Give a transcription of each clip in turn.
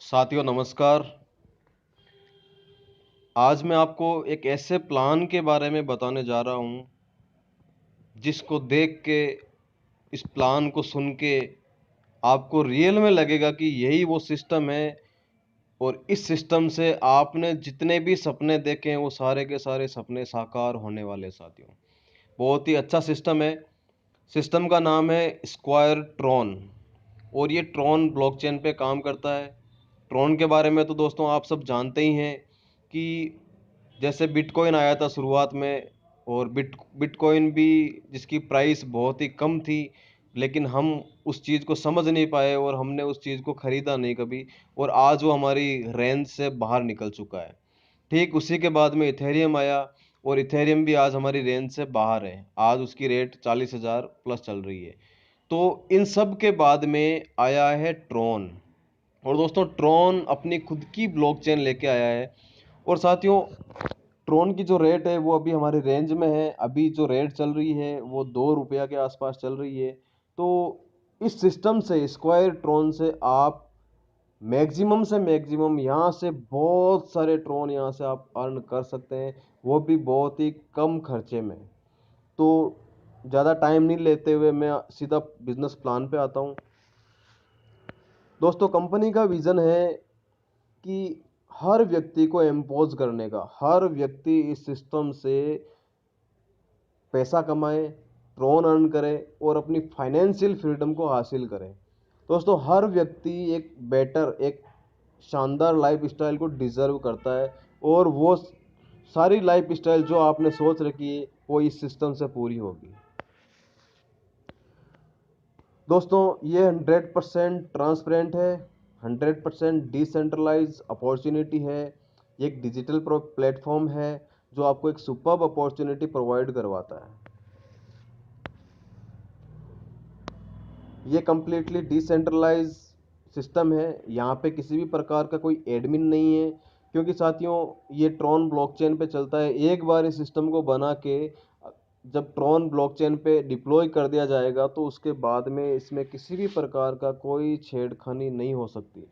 साथियों नमस्कार। आज मैं आपको एक ऐसे प्लान के बारे में बताने जा रहा हूं जिसको देख के, इस प्लान को सुन के आपको रियल में लगेगा कि यही वो सिस्टम है और इस सिस्टम से आपने जितने भी सपने देखे हैं वो सारे के सारे सपने साकार होने वाले। साथियों, बहुत ही अच्छा सिस्टम है। सिस्टम का नाम है स्क्वायर ट्रॉन और ये ट्रॉन ब्लॉकचेन पे काम करता है। ट्रॉन के बारे में तो दोस्तों आप सब जानते ही हैं कि जैसे बिटकॉइन आया था शुरुआत में, और बिटकॉइन भी जिसकी प्राइस बहुत ही कम थी, लेकिन हम उस चीज़ को समझ नहीं पाए और हमने उस चीज़ को ख़रीदा नहीं कभी, और आज वो हमारी रेंज से बाहर निकल चुका है। ठीक उसी के बाद में इथेरियम आया और इथेरियम भी आज हमारी रेंज से बाहर है। आज उसकी रेट 40,000 प्लस चल रही है। तो इन सब के बाद में आया है ट्रॉन, और दोस्तों ट्रॉन अपनी खुद की ब्लॉकचेन लेके आया है। और साथियों, ट्रोन की जो रेट है वो अभी हमारे रेंज में है। अभी जो रेट चल रही है वो 2 रुपया के आसपास चल रही है। तो इस सिस्टम से, स्क्वायर ट्रोन से आप मैक्सिमम से मैक्सिमम यहाँ से बहुत सारे ट्रोन यहाँ से आप अर्न कर सकते हैं, वो भी बहुत ही कम खर्चे में। तो ज़्यादा टाइम नहीं लेते हुए मैं सीधा बिजनेस प्लान पे आता हूँ। दोस्तों, कंपनी का विज़न है कि हर व्यक्ति को एम्पोज करने का, हर व्यक्ति इस सिस्टम से पैसा कमाए, ट्रोन अर्न करे और अपनी फाइनेंशियल फ्रीडम को हासिल करे। दोस्तों, हर व्यक्ति एक बेटर, एक शानदार लाइफ स्टाइल को डिजर्व करता है, और वो सारी लाइफ स्टाइल जो आपने सोच रखी है वो इस सिस्टम से पूरी होगी। दोस्तों, ये 100% ट्रांसपेरेंट है, 100% डिसेंट्रलाइज अपॉर्चुनिटी है। ये एक डिजिटल प्लेटफॉर्म है जो आपको एक सुपर्ब अपॉर्चुनिटी प्रोवाइड करवाता है। ये कम्प्लीटली डिसेंट्रलाइज सिस्टम है। यहाँ पे किसी भी प्रकार का कोई एडमिन नहीं है, क्योंकि साथियों ये ट्रॉन ब्लॉकचेन पे चलता है। एक बार इस सिस्टम को बना के जब ट्रॉन ब्लॉकचेन पे डिप्लॉय कर दिया जाएगा तो उसके बाद में इसमें किसी भी प्रकार का कोई छेड़खानी नहीं हो सकती।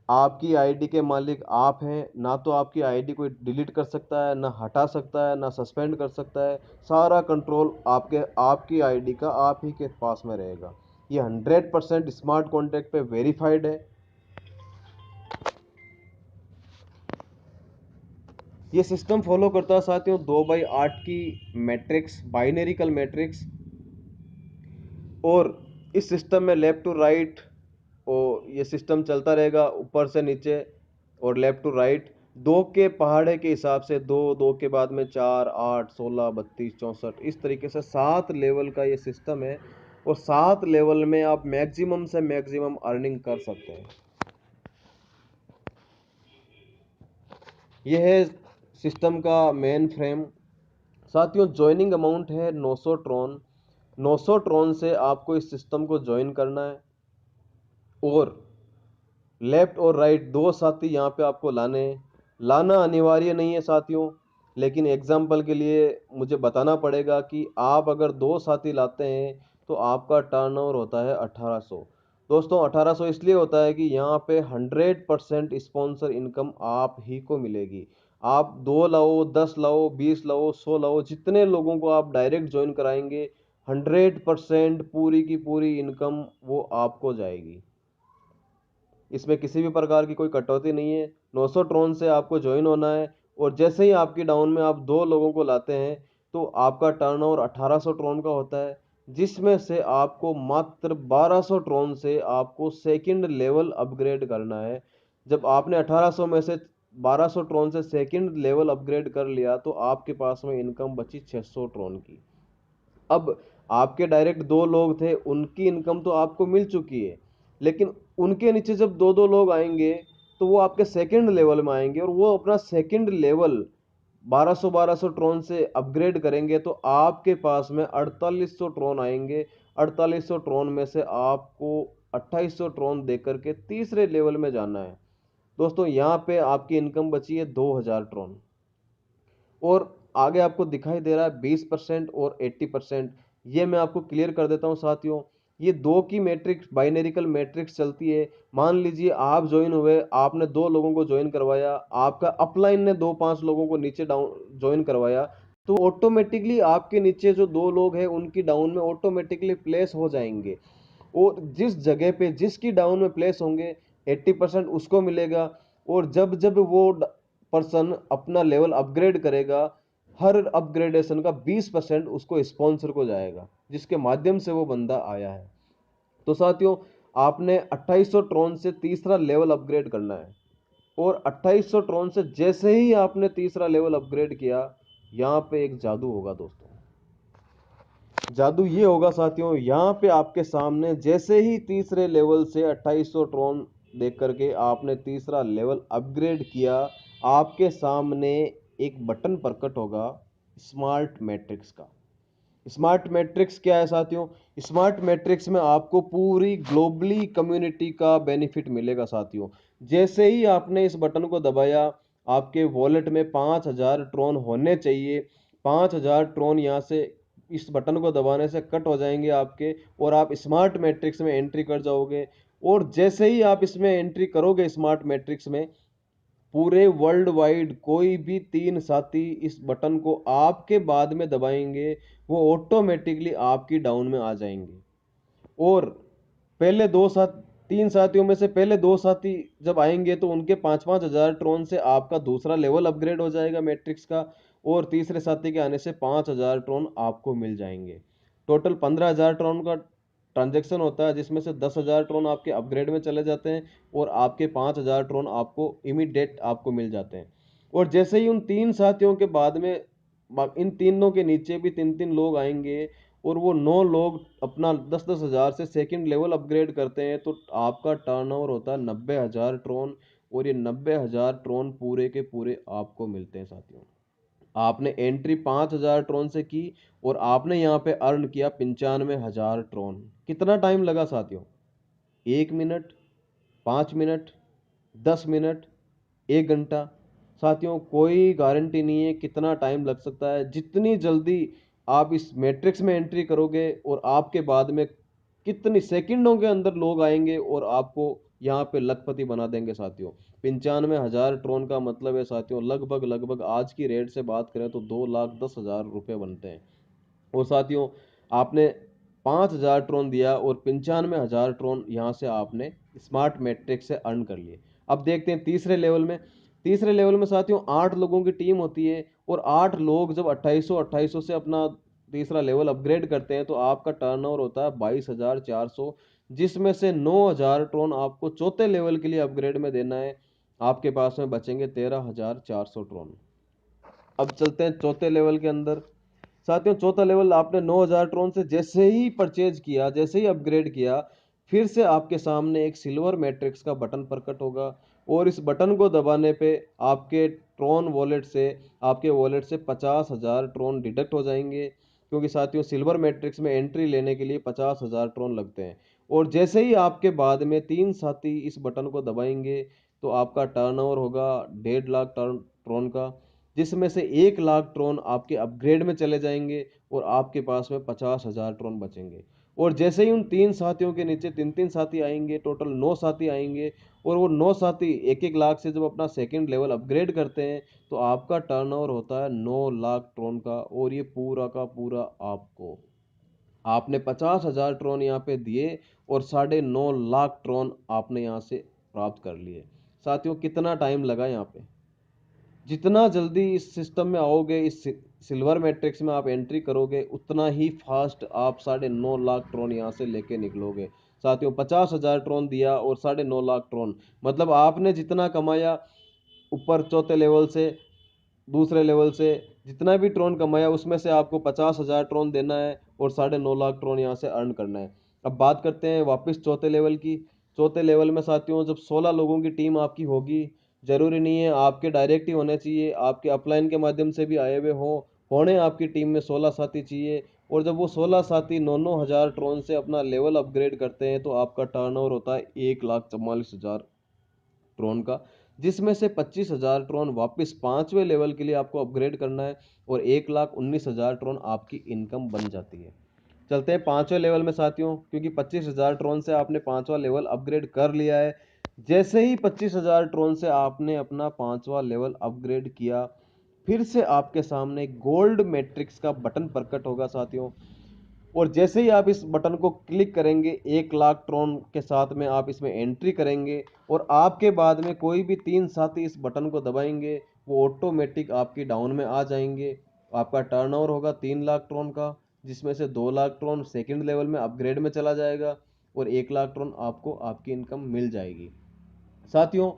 आपकी आईडी के मालिक आप हैं, ना तो आपकी आईडी कोई डिलीट कर सकता है, ना हटा सकता है, ना सस्पेंड कर सकता है। सारा कंट्रोल आपकी आईडी का आप ही के पास में रहेगा। ये 100% स्मार्ट कॉन्ट्रैक्ट पे वेरीफाइड है। ये सिस्टम फॉलो करता है साथियों 2/8 की मैट्रिक्स, बाइनरिकल मैट्रिक्स। और इस सिस्टम में लेफ्ट टू राइट, और ये सिस्टम चलता रहेगा ऊपर से नीचे और लेफ्ट टू राइट। दो के पहाड़े के हिसाब से दो, दो के बाद में 4, 8, 16, 32, 64, इस तरीके से 7 लेवल का ये सिस्टम है, और 7 लेवल में आप मैक्सिमम से मैक्सिमम अर्निंग कर सकते हैं। यह है सिस्टम का मेन फ्रेम। साथियों, ज्वाइनिंग अमाउंट है 900 ट्रॉन। 900 ट्रॉन से आपको इस सिस्टम को ज्वाइन करना है, और लेफ्ट और राइट दो साथी यहाँ पे आपको लाने हैं। लाना अनिवार्य नहीं है साथियों, लेकिन एग्जाम्पल के लिए मुझे बताना पड़ेगा कि आप अगर 2 साथी लाते हैं तो आपका टर्नओवर होता है 1800। दोस्तों, 1800 इसलिए होता है कि यहाँ पे 100% स्पॉन्सर इनकम आप ही को मिलेगी। आप 2 लाओ, 10 लाओ, 20 लाओ, 100 लाओ, जितने लोगों को आप डायरेक्ट ज्वाइन कराएंगे 100% पूरी की पूरी इनकम वो आपको जाएगी। इसमें किसी भी प्रकार की कोई कटौती नहीं है। 900 ट्रोन से आपको ज्वाइन होना है, और जैसे ही आपकी डाउन में आप 2 लोगों को लाते हैं तो आपका टर्नओवर 1800 ट्रोन का होता है, जिसमें से आपको मात्र 1200 ट्रोन से आपको सेकंड लेवल अपग्रेड करना है। जब आपने 1800 में से 1200 ट्रोन से सेकंड लेवल अपग्रेड कर लिया तो आपके पास में इनकम बची 600 ट्रोन की। अब आपके डायरेक्ट 2 लोग थे, उनकी इनकम तो आपको मिल चुकी है, लेकिन उनके नीचे जब 2-2 लोग आएंगे तो वो आपके सेकंड लेवल में आएंगे, और वो अपना सेकंड लेवल 1200 ट्रोन से अपग्रेड करेंगे तो आपके पास में 4800 ट्रोन आएंगे। 4800 ट्रोन में से आपको 2800 ट्रोन दे करके तीसरे लेवल में जाना है। दोस्तों, यहाँ पे आपकी इनकम बची है 2000 ट्रोन, और आगे आपको दिखाई दे रहा है 20% और 80%। ये मैं आपको क्लियर कर देता हूं साथियों। ये 2 की मैट्रिक्स बाइनरिकल मैट्रिक्स चलती है। मान लीजिए आप ज्वाइन हुए, आपने 2 लोगों को ज्वाइन करवाया, आपका अपलाइन ने 2-5 लोगों को नीचे डाउन ज्वाइन करवाया, तो ऑटोमेटिकली आपके नीचे जो 2 लोग हैं उनकी डाउन में ऑटोमेटिकली प्लेस हो जाएंगे। और जिस जगह पे जिसकी डाउन में प्लेस होंगे 80% उसको मिलेगा। और जब जब वो पर्सन अपना लेवल अपग्रेड करेगा, हर अपग्रेडेशन का 20% उसको स्पॉन्सर को जाएगा, जिसके माध्यम से वो बंदा आया है। तो साथियों, आपने 2800 ट्रॉन से तीसरा लेवल अपग्रेड करना है। और 2800 ट्रॉन से जैसे ही आपने तीसरा लेवल अपग्रेड किया, यहां पे एक जादू होगा दोस्तों। जादू ये होगा साथियों, यहाँ पे आपके सामने जैसे ही तीसरे लेवल से 2800 ट्रॉन देख करके आपने तीसरा लेवल अपग्रेड किया, आपके सामने एक बटन प्रकट होगा स्मार्ट मैट्रिक्स का। स्मार्ट मैट्रिक्स क्या है साथियों? स्मार्ट मैट्रिक्स में आपको पूरी ग्लोबली कम्युनिटी का बेनिफिट मिलेगा साथियों। जैसे ही आपने इस बटन को दबाया, आपके वॉलेट में 5000 ट्रॉन होने चाहिए। 5000 ट्रॉन यहाँ से इस बटन को दबाने से कट हो जाएंगे आपके, और आप स्मार्ट मैट्रिक्स में एंट्री कर जाओगे। और जैसे ही आप इसमें एंट्री करोगे स्मार्ट मैट्रिक्स में, पूरे वर्ल्ड वाइड कोई भी 3 साथी इस बटन को आपके बाद में दबाएंगे, वो ऑटोमेटिकली आपकी डाउन में आ जाएंगे। और पहले 3 साथियों में से पहले 2 साथी जब आएंगे तो उनके 5-5 हजार ट्रॉन से आपका दूसरा लेवल अपग्रेड हो जाएगा मैट्रिक्स का। और तीसरे साथी के आने से 5000 ट्रॉन आपको मिल जाएंगे। टोटल 15000 ट्रॉन का ट्रांजैक्शन होता है, जिसमें से 10000 ट्रॉन आपके अपग्रेड में चले जाते हैं और आपके 5000 ट्रॉन आपको इमीडिएट आपको मिल जाते हैं। और जैसे ही उन 3 साथियों के बाद में इन तीनों के नीचे भी 3-3 लोग आएंगे, और वो 9 लोग अपना 10-10 हजार से सेकंड लेवल अपग्रेड करते हैं, तो आपका टर्नओवर होता है 90,000 ट्रॉन। और ये 90,000 ट्रॉन पूरे के पूरे आपको मिलते हैं साथियों। आपने एंट्री 5000 ट्रॉन से की, और आपने यहाँ पे अर्न किया 95,000 ट्रॉन। कितना टाइम लगा साथियों? 1 मिनट, 5 मिनट, 10 मिनट, 1 घंटा। साथियों, कोई गारंटी नहीं है कितना टाइम लग सकता है। जितनी जल्दी आप इस मैट्रिक्स में एंट्री करोगे, और आपके बाद में कितनी सेकंडों के अंदर लोग आएंगे और आपको यहाँ पे लखपति बना देंगे साथियों। 95,000 ट्रॉन का मतलब है साथियों, लगभग लगभग आज की रेट से बात करें तो 2,10,000 रुपये बनते हैं। और साथियों, आपने 5000 ट्रॉन दिया और 95,000 ट्रॉन यहाँ से आपने स्मार्ट मैट्रिक्स से अर्न कर लिए। अब देखते हैं तीसरे लेवल में। तीसरे लेवल में साथियों 8 लोगों की टीम होती है, और 8 लोग जब 2800 से अपना तीसरा लेवल अपग्रेड करते हैं, तो आपका टर्नओवर होता है 22,400, जिसमें से 9,000 ट्रॉन आपको चौथे लेवल के लिए अपग्रेड में देना है। आपके पास में बचेंगे 13,400 ट्रॉन। अब चलते हैं चौथे लेवल के अंदर। साथियों, चौथा लेवल आपने 9000 ट्रॉन से जैसे ही परचेज किया, जैसे ही अपग्रेड किया, फिर से आपके सामने एक सिल्वर मैट्रिक्स का बटन प्रकट होगा। और इस बटन को दबाने पे आपके ट्रॉन वॉलेट से आपके वॉलेट से 50,000 ट्रॉन डिडक्ट हो जाएंगे, क्योंकि साथियों सिल्वर मैट्रिक्स में एंट्री लेने के लिए 50,000 ट्रॉन लगते हैं। और जैसे ही आपके बाद में 3 साथी इस बटन को दबाएंगे, तो आपका टर्नओवर होगा 1.5 लाख ट्रॉन का, जिसमें से 1 लाख ट्रॉन आपके अपग्रेड में चले जाएंगे, और आपके पास में 50,000 ट्रॉन बचेंगे। और जैसे ही उन 3 साथियों के नीचे 3-3 साथी आएंगे, टोटल 9 साथी आएंगे, और वो 9 साथी 1-1 लाख से जब अपना सेकंड लेवल अपग्रेड करते हैं, तो आपका टर्नओवर होता है 9 लाख ट्रॉन का। और ये पूरा का पूरा आपने 50,000 ट्रॉन यहाँ पे दिए, और 9.5 लाख ट्रॉन आपने यहाँ से प्राप्त कर लिए। साथियों, कितना टाइम लगा यहाँ पे? जितना जल्दी इस सिस्टम में आओगे, इस सिल्वर मैट्रिक्स में आप एंट्री करोगे, उतना ही फास्ट आप 9.5 लाख ट्रॉन यहाँ से लेके निकलोगे। साथियों, 50,000 ट्रॉन दिया और 9.5 लाख ट्रॉन, मतलब आपने जितना कमाया ऊपर चौथे लेवल से, दूसरे लेवल से जितना भी ट्रॉन कमाया, उसमें से आपको 50,000 ट्रॉन देना है, और 9.5 लाख ट्रॉन यहाँ से अर्न करना है। अब बात करते हैं वापस चौथे लेवल की। चौथे लेवल में साथियों जब 16 लोगों की टीम आपकी होगी, जरूरी नहीं है आपके डायरेक्ट ही होने चाहिए, आपके अपलाइन के माध्यम से भी आए हुए होने आपकी टीम में 16 साथी चाहिए। और जब वो 16 साथी 9-9 हजार ट्रॉन से अपना लेवल अपग्रेड करते हैं, तो आपका टर्नओवर होता है 1,44,000 ट्रॉन का, जिसमें से 25,000 ट्रॉन वापस 5वें लेवल के लिए आपको अपग्रेड करना है, और 1,19,000 ट्रॉन आपकी इनकम बन जाती है। चलते हैं पांचवें लेवल में साथियों, क्योंकि 25,000 ट्रोन से आपने पांचवा लेवल अपग्रेड कर लिया है। जैसे ही 25,000 ट्रोन से आपने अपना पांचवा लेवल अपग्रेड किया, फिर से आपके सामने गोल्ड मैट्रिक्स का बटन प्रकट होगा साथियों। और जैसे ही आप इस बटन को क्लिक करेंगे, 1 लाख ट्रोन के साथ में आप इसमें एंट्री करेंगे और आपके बाद में कोई भी 3 साथी इस बटन को दबाएंगे, वो ऑटोमेटिक आपकी डाउन में आ जाएंगे। आपका टर्नओवर होगा 3 लाख ट्रोन का, जिसमें से 2 लाख ट्रोन सेकंड लेवल में अपग्रेड में चला जाएगा और 1 लाख ट्रोन आपको आपकी इनकम मिल जाएगी। साथियों,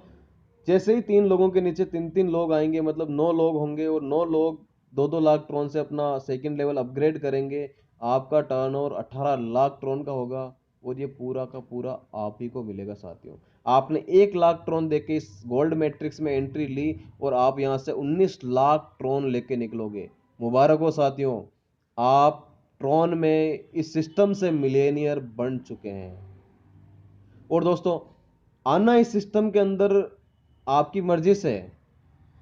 जैसे ही 3 लोगों के नीचे 3 3 लोग आएंगे, मतलब 9 लोग होंगे और 9 लोग 2 2 लाख ट्रोन से अपना सेकंड लेवल अपग्रेड करेंगे, आपका टर्नओवर 18 लाख ट्रोन का होगा और ये पूरा का पूरा आप ही को मिलेगा साथियों। आपने 1 लाख ट्रोन देके इस गोल्ड मैट्रिक्स में एंट्री ली और आप यहाँ से 19 लाख ट्रोन लेके निकलोगे। मुबारक हो साथियों, आप ट्रोन में इस सिस्टम से मिलेनियर बन चुके हैं। और दोस्तों, आना इस सिस्टम के अंदर आपकी मर्जी से है,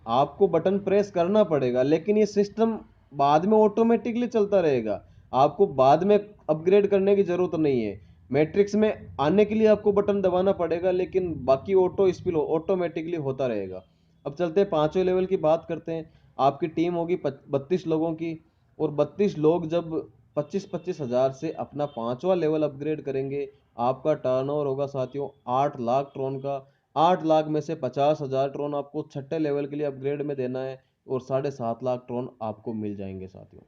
आपको बटन प्रेस करना पड़ेगा, लेकिन ये सिस्टम बाद में ऑटोमेटिकली चलता रहेगा। आपको बाद में अपग्रेड करने की जरूरत नहीं है। मैट्रिक्स में आने के लिए आपको बटन दबाना पड़ेगा, लेकिन बाकी ऑटो स्पिल ऑटोमेटिकली होता रहेगा। अब चलते हैं पांचवें लेवल की बात करते हैं। आपकी टीम होगी 32 लोगों की, और 32 लोग जब 25,000 से अपना पांचवा लेवल अपग्रेड करेंगे, आपका टर्नओवर होगा साथियों 8 लाख ट्रोन का। 8 लाख में से 50,000 ट्रोन आपको छठे लेवल के लिए अपग्रेड में देना है और 7.5 लाख ट्रोन आपको मिल जाएंगे साथियों।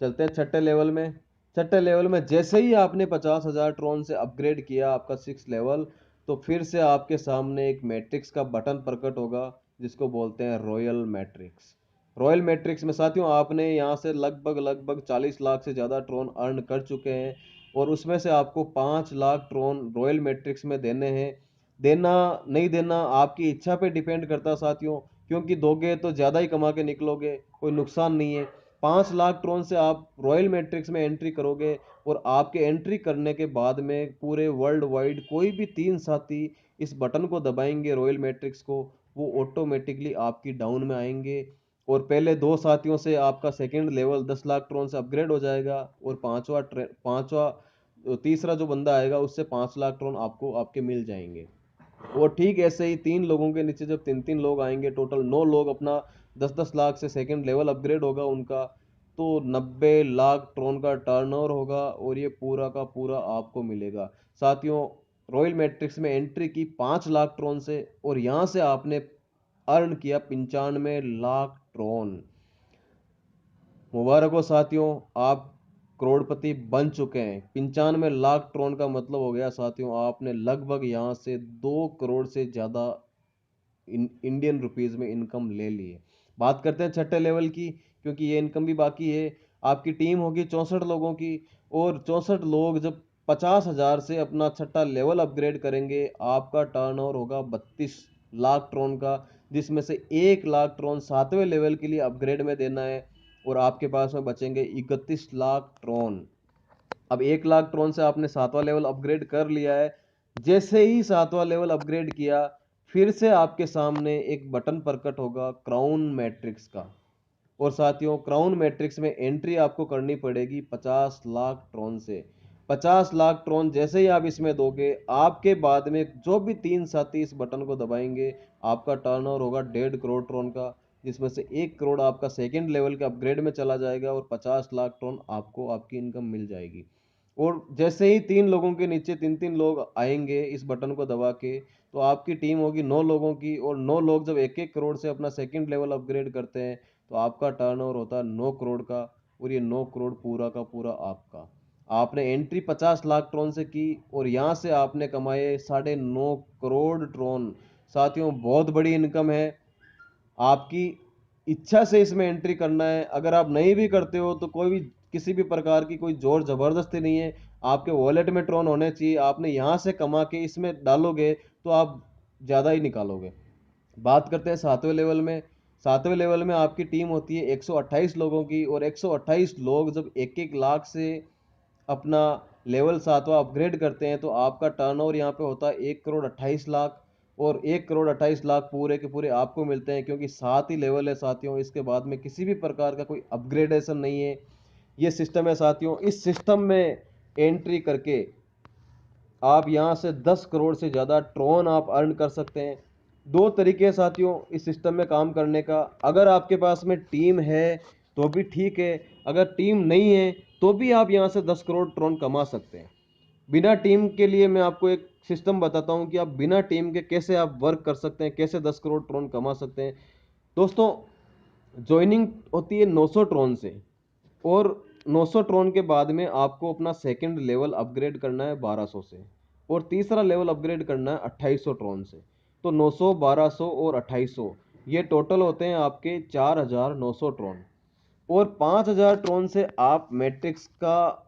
चलते हैं छठे लेवल में। छठे लेवल में जैसे ही आपने 50,000 ट्रोन से अपग्रेड किया आपका 6 लेवल, तो फिर से आपके सामने एक मैट्रिक्स का बटन प्रकट होगा, जिसको बोलते हैं रॉयल मैट्रिक्स। रॉयल मैट्रिक्स में साथियों आपने यहाँ से लगभग लगभग 40 लाख से ज़्यादा ट्रोन अर्न कर चुके हैं, और उसमें से आपको 5 लाख ट्रोन रॉयल मैट्रिक्स में देने हैं। देना नहीं देना आपकी इच्छा पे डिपेंड करता है साथियों, क्योंकि दोगे तो ज़्यादा ही कमा के निकलोगे, कोई नुकसान नहीं है। 5 लाख ट्रोन से आप रॉयल मैट्रिक्स में एंट्री करोगे, और आपके एंट्री करने के बाद में पूरे वर्ल्ड वाइड कोई भी 3 साथी इस बटन को दबाएंगे रॉयल मैट्रिक्स को, वो ऑटोमेटिकली आपकी डाउन में आएंगे। और पहले 2 साथियों से आपका सेकंड लेवल 10 लाख ट्रोन से अपग्रेड हो जाएगा, और पांचवा तीसरा जो बंदा आएगा उससे 5 लाख ट्रोन आपको आपके मिल जाएंगे। और ठीक ऐसे ही 3 लोगों के नीचे जब 3 3 लोग आएंगे, टोटल 9 लोग अपना 10 10 लाख से सेकंड लेवल अपग्रेड होगा उनका, तो 90 लाख ट्रोन का टर्नओवर होगा और ये पूरा का पूरा आपको मिलेगा साथियों। रॉयल मैट्रिक्स में एंट्री की 5 लाख ट्रोन से, और यहां से आपने अर्न किया 95 लाख ट्रोन। मुबारक हो साथियों, आप करोड़पति बन चुके हैं। 95 लाख ट्रोन का मतलब हो गया साथियों, आपने लगभग यहां से 2 करोड़ से ज्यादा इंडियन रुपीज में इनकम ले ली है। बात करते हैं छठे लेवल की, क्योंकि ये इनकम भी बाकी है। आपकी टीम होगी 64 लोगों की, और 64 लोग जब 50,000 से अपना छठा लेवल अपग्रेड करेंगे, आपका टर्नओवर होगा 32 लाख ट्रोन का, जिसमें से 1 लाख ट्रोन सातवें लेवल के लिए अपग्रेड में देना है, और आपके पास में बचेंगे 31 लाख ट्रोन। अब 1 लाख ट्रोन से आपने सातवां लेवल अपग्रेड कर लिया है। जैसे ही सातवां लेवल अपग्रेड किया, फिर से आपके सामने एक बटन प्रकट होगा क्राउन मैट्रिक्स का। और साथियों, क्राउन मैट्रिक्स में एंट्री आपको करनी पड़ेगी 50 लाख ट्रोन से। 50 लाख ट्रोन जैसे ही आप इसमें दोगे, आपके बाद में जो भी 3 साथी इस बटन को दबाएंगे, आपका टर्नओवर होगा 1.5 करोड़ ट्रोन का, जिसमें से 1 करोड़ आपका सेकेंड लेवल के अपग्रेड में चला जाएगा, और 50 लाख ट्रोन आपको आपकी इनकम मिल जाएगी। और जैसे ही 3 लोगों के नीचे 3 3 लोग आएंगे इस बटन को दबा के, तो आपकी टीम होगी 9 लोगों की, और 9 लोग जब 1 1 करोड़ से अपना सेकंड लेवल अपग्रेड करते हैं, तो आपका टर्नओवर होता है 9 करोड़ का, और ये 9 करोड़ पूरा का पूरा आपका। आपने एंट्री 50 लाख ट्रोन से की, और यहाँ से आपने कमाए 9.5 करोड़ ट्रोन। साथियों, बहुत बड़ी इनकम है। आपकी इच्छा से इसमें एंट्री करना है। अगर आप नहीं भी करते हो तो कोई भी, किसी भी प्रकार की कोई जोर जबरदस्ती नहीं है। आपके वॉलेट में ट्रोन होने चाहिए, आपने यहाँ से कमा के इसमें डालोगे तो आप ज़्यादा ही निकालोगे। बात करते हैं सातवें लेवल में। सातवें लेवल में आपकी टीम होती है 128 लोगों की, और 128 लोग जब 1 1 लाख से अपना लेवल सातवां अपग्रेड करते हैं, तो आपका टर्नओवर यहाँ पे होता है 1 करोड़ 28 लाख, और 1 करोड़ 28 लाख पूरे के पूरे आपको मिलते हैं, क्योंकि 7 ही लेवल है साथियों। इसके बाद में किसी भी प्रकार का कोई अपग्रेडेशन नहीं है। ये सिस्टम है साथियों। इस सिस्टम में एंट्री करके आप यहाँ से 10 करोड़ से ज़्यादा ट्रॉन आप अर्न कर सकते हैं। दो तरीके हैं साथियों इस सिस्टम में काम करने का। अगर आपके पास में टीम है तो भी ठीक है, अगर टीम नहीं है तो भी आप यहाँ से 10 करोड़ ट्रॉन कमा सकते हैं। बिना टीम के लिए मैं आपको एक सिस्टम बताता हूँ कि आप बिना टीम के कैसे आप वर्क कर सकते हैं, कैसे 10 करोड़ ट्रॉन कमा सकते हैं। दोस्तों, ज्वाइनिंग होती है 900 ट्रॉन से, और 900 ट्रॉन के बाद में आपको अपना सेकंड लेवल अपग्रेड करना है 1200 से, और तीसरा लेवल अपग्रेड करना है 2800 ट्रॉन से। तो 900, 1200 और 2800, ये टोटल होते हैं आपके 4900 ट्रॉन। और 5000 ट्रॉन से आप मैट्रिक्स का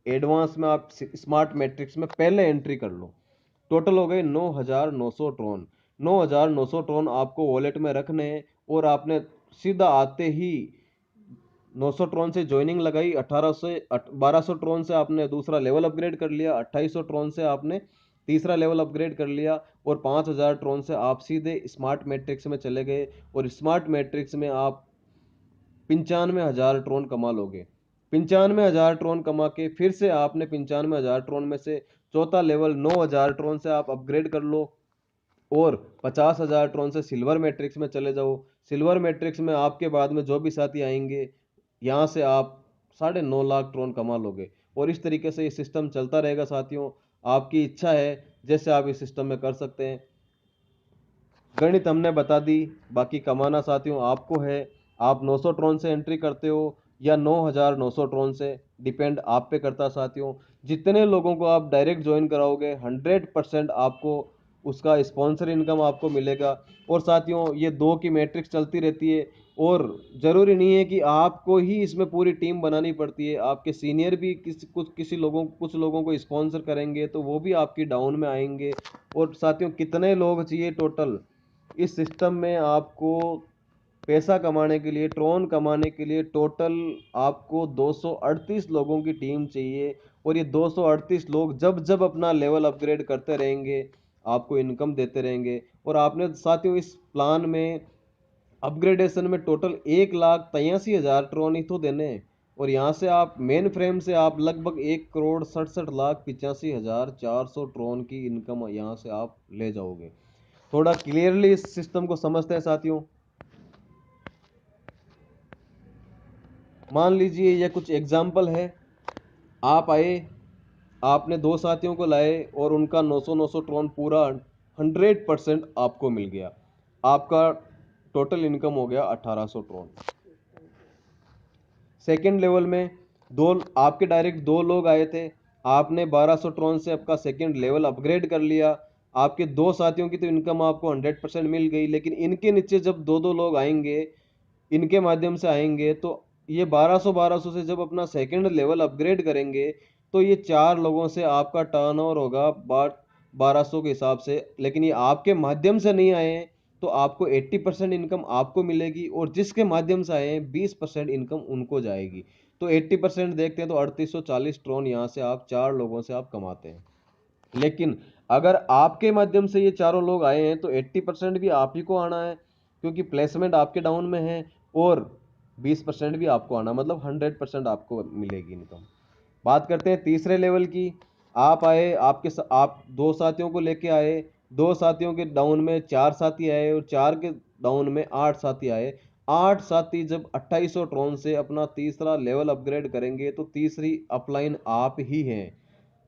एडवांस में, आप स्मार्ट मैट्रिक्स में पहले एंट्री कर लो। टोटल हो गए 9900 ट्रॉन। 9900 ट्रॉन आपको वॉलेट में रखने हैं, और आपने सीधा आते ही 900 ट्रॉन से ज्वाइनिंग लगाई, 18 से 1200 ट्रॉन से आपने दूसरा लेवल अपग्रेड कर लिया, 2800 ट्रॉन से आपने तीसरा लेवल अपग्रेड कर लिया, और 5000 ट्रॉन से आप सीधे स्मार्ट मैट्रिक्स में चले गए, और स्मार्ट मैट्रिक्स में आप 95,000 ट्रॉन कमा लोगे। 95,000 ट्रॉन कमा के फिर से आपने 95,000 ट्रॉन में से चौथा लेवल 9,000 ट्रॉन से आप अपग्रेड कर लो, और 50,000 ट्रॉन से सिल्वर मैट्रिक्स में चले जाओ। सिल्वर मैट्रिक्स में आपके बाद में जो भी साथी आएंगे, यहाँ से आप 9.5 लाख ट्रॉन कमा लोगे। और इस तरीके से ये सिस्टम चलता रहेगा साथियों। आपकी इच्छा है जैसे आप इस सिस्टम में कर सकते हैं। गणित हमने बता दी, बाकी कमाना साथियों आपको है। आप 900 ट्रॉन से एंट्री करते हो या 9,900 ट्रॉन से, डिपेंड आप पे करता साथियों। जितने लोगों को आप डायरेक्ट ज्वाइन कराओगे 100% आपको उसका स्पॉन्सर इनकम आपको मिलेगा। और साथियों, ये दो की मैट्रिक्स चलती रहती है, और ज़रूरी नहीं है कि आपको ही इसमें पूरी टीम बनानी पड़ती है। आपके सीनियर भी कुछ लोगों को स्पॉन्सर करेंगे तो वो भी आपकी डाउन में आएंगे। और साथियों, कितने लोग चाहिए टोटल इस सिस्टम में आपको पैसा कमाने के लिए, ट्रॉन कमाने के लिए? टोटल आपको 238 लोगों की टीम चाहिए, और ये 238 लोग जब जब अपना लेवल अपग्रेड करते रहेंगे आपको इनकम देते रहेंगे। और आपने साथियों इस प्लान में अपग्रेडेशन में टोटल 1,83,000 ट्रॉन ही तो देने हैं। और यहाँ से आप मेन फ्रेम से आप लगभग 1,67,85,400 ट्रॉन की इनकम यहाँ से आप ले जाओगे। थोड़ा क्लियरली इस सिस्टम को समझते हैं साथियों। मान लीजिए यह कुछ एग्जाम्पल है। आप आए, आपने दो साथियों को लाए, और उनका 900 ट्रॉन पूरा 100% आपको मिल गया। आपका टोटल इनकम हो गया 1800 ट्रॉन। सेकेंड लेवल में दो आपके डायरेक्ट दो लोग आए थे, आपने 1200 ट्रॉन से आपका सेकेंड लेवल अपग्रेड कर लिया। आपके दो साथियों की तो इनकम आपको 100% मिल गई, लेकिन इनके नीचे जब दो दो लोग आएंगे, इनके माध्यम से आएंगे, तो ये 1200 से जब अपना सेकंड लेवल अपग्रेड करेंगे, तो ये चार लोगों से आपका टर्नओवर होगा 1200 के हिसाब से। लेकिन ये आपके माध्यम से नहीं आए हैं, तो आपको 80% इनकम आपको मिलेगी, और जिसके माध्यम से आए हैं 20% इनकम उनको जाएगी। तो 80% देखते हैं तो 3840 ट्रॉन यहाँ से आप चार लोगों से आप कमाते हैं। लेकिन अगर आपके माध्यम से ये चारों लोग आए हैं तो 80% भी आप ही को आना है, क्योंकि प्लेसमेंट आपके डाउन में है, और 20% भी आपको आना, मतलब 100% आपको मिलेगी इनकम। बात करते हैं तीसरे लेवल की। आप आए, आप दो साथियों को लेके आए, दो साथियों के डाउन में चार साथी आए, और चार के डाउन में 8 साथी आए। 8 साथी जब 2800 ट्रॉन से अपना तीसरा लेवल अपग्रेड करेंगे, तो तीसरी अपलाइन आप ही हैं।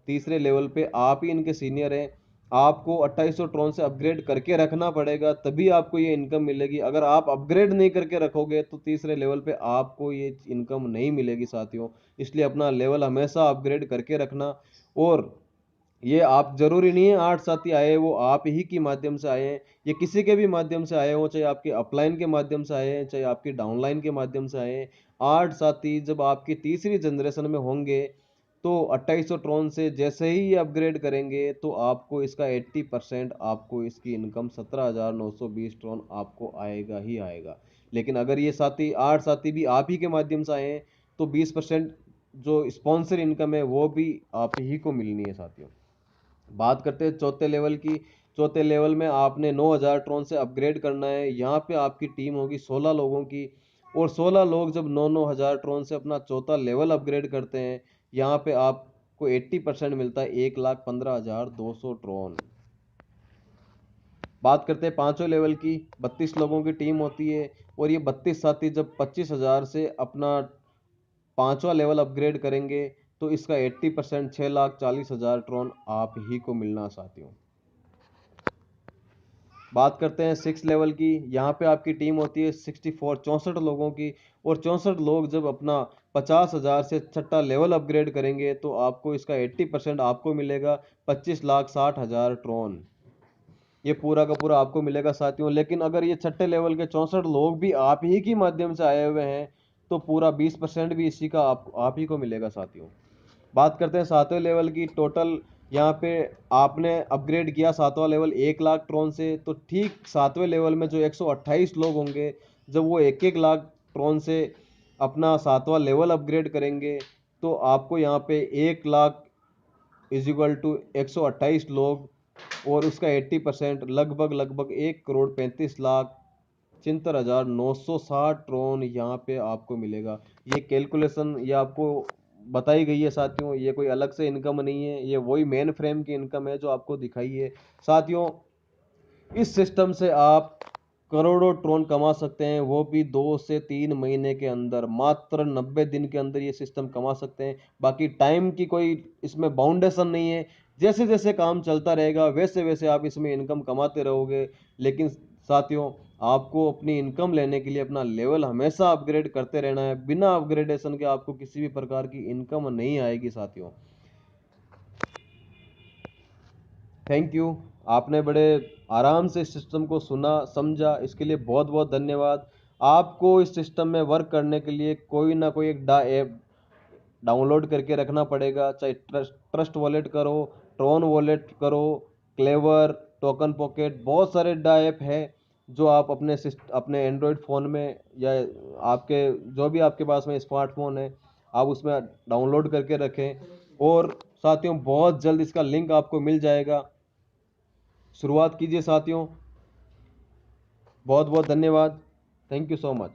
तीसरे लेवल पे आप ही इनके सीनियर हैं। आपको 2800 ट्रॉन से अपग्रेड करके रखना पड़ेगा, तभी आपको ये इनकम मिलेगी। अगर आप अपग्रेड नहीं करके रखोगे तो तीसरे लेवल पे आपको ये इनकम नहीं मिलेगी साथियों। इसलिए अपना लेवल हमेशा अपग्रेड करके रखना। और ये आप, जरूरी नहीं है 8 साथी आए वो आप ही के माध्यम से आए हैं, ये किसी के भी माध्यम से आए हो, चाहे आपके अपलाइन के माध्यम से आए हैं, चाहे आपकी डाउनलाइन के माध्यम से आए हैं। 8 साथी जब आपकी तीसरी जनरेशन में होंगे, तो 2800 ट्रॉन से जैसे ही ये अपग्रेड करेंगे, तो आपको इसका 80% आपको इसकी इनकम 17,920 ट्रॉन आपको आएगा ही आएगा। लेकिन अगर ये साथी 8 साथी भी आप ही के माध्यम से आए हैं, तो 20% जो स्पॉन्सर इनकम है वो भी आप ही को मिलनी है साथियों। बात करते हैं चौथे लेवल की। चौथे लेवल में आपने 9,000 ट्रॉन से अपग्रेड करना है। यहाँ पे आपकी टीम होगी 16 लोगों की। और 16 लोग जब 9-9 हज़ार ट्रॉन से अपना चौथा लेवल अपग्रेड करते हैं, यहाँ पे आपको 80% मिलता है 1,15,200 ट्रॉन। बात करते हैं पांचवें लेवल की। 32 लोगों की टीम होती है और ये 32 साथी जब 25,000 से अपना पांचवा लेवल अपग्रेड करेंगे तो इसका 80% 6,40,000 ट्रॉन आप ही को मिलना साथियों। बात करते हैं 6 लेवल की। यहाँ पे आपकी टीम होती है 64 लोगों की और 64 लोग जब अपना 50,000 से छठा लेवल अपग्रेड करेंगे तो आपको इसका 80% आपको मिलेगा 25,60,000 ट्रॉन। ये पूरा का पूरा आपको मिलेगा साथियों। लेकिन अगर ये छठे लेवल के 64 लोग भी आप ही के माध्यम से आए हुए हैं तो पूरा 20% भी इसी का आप ही को मिलेगा साथियों। बात करते हैं सातवें लेवल की। टोटल यहाँ पे आपने अपग्रेड किया सातवां लेवल 1,00,000 ट्रॉन से, तो ठीक सातवें लेवल में जो 128 लोग होंगे जब वो 1-1 लाख ट्रॉन से अपना सातवां लेवल अपग्रेड करेंगे तो आपको यहाँ पे 1,00,000 इज इक्वल टू 128 लोग और उसका 80% लगभग 1,35,73,960 ट्रॉन यहाँ पे आपको मिलेगा। ये कैलकुलेशन ये आपको बताई गई है साथियों, ये कोई अलग से इनकम नहीं है, ये वही मेन फ्रेम की इनकम है जो आपको दिखाई है साथियों। इस सिस्टम से आप करोड़ों ट्रॉन कमा सकते हैं, वो भी 2 से 3 महीने के अंदर। मात्र 90 दिन के अंदर ये सिस्टम कमा सकते हैं। बाकी टाइम की कोई इसमें बाउंडेशन नहीं है, जैसे जैसे काम चलता रहेगा वैसे वैसे आप इसमें इनकम कमाते रहोगे। लेकिन साथियों आपको अपनी इनकम लेने के लिए अपना लेवल हमेशा अपग्रेड करते रहना है। बिना अपग्रेडेशन के आपको किसी भी प्रकार की इनकम नहीं आएगी साथियों। Thank you. आपने बड़े आराम से इस सिस्टम को सुना समझा, इसके लिए बहुत बहुत धन्यवाद। आपको इस सिस्टम में वर्क करने के लिए कोई ना कोई एक ऐप डाउनलोड करके रखना पड़ेगा, चाहे ट्रस्ट वॉलेट करो, ट्रॉन वॉलेट करो, क्लेवर, टोकन पॉकेट, बहुत सारे डा ऐप है जो आप अपने एंड्रॉयड फ़ोन में या आपके जो भी आपके पास में स्मार्टफोन है आप उसमें डाउनलोड करके रखें। और साथियों बहुत जल्द इसका लिंक आपको मिल जाएगा। शुरुआत कीजिए साथियों। बहुत बहुत धन्यवाद। Thank you so much.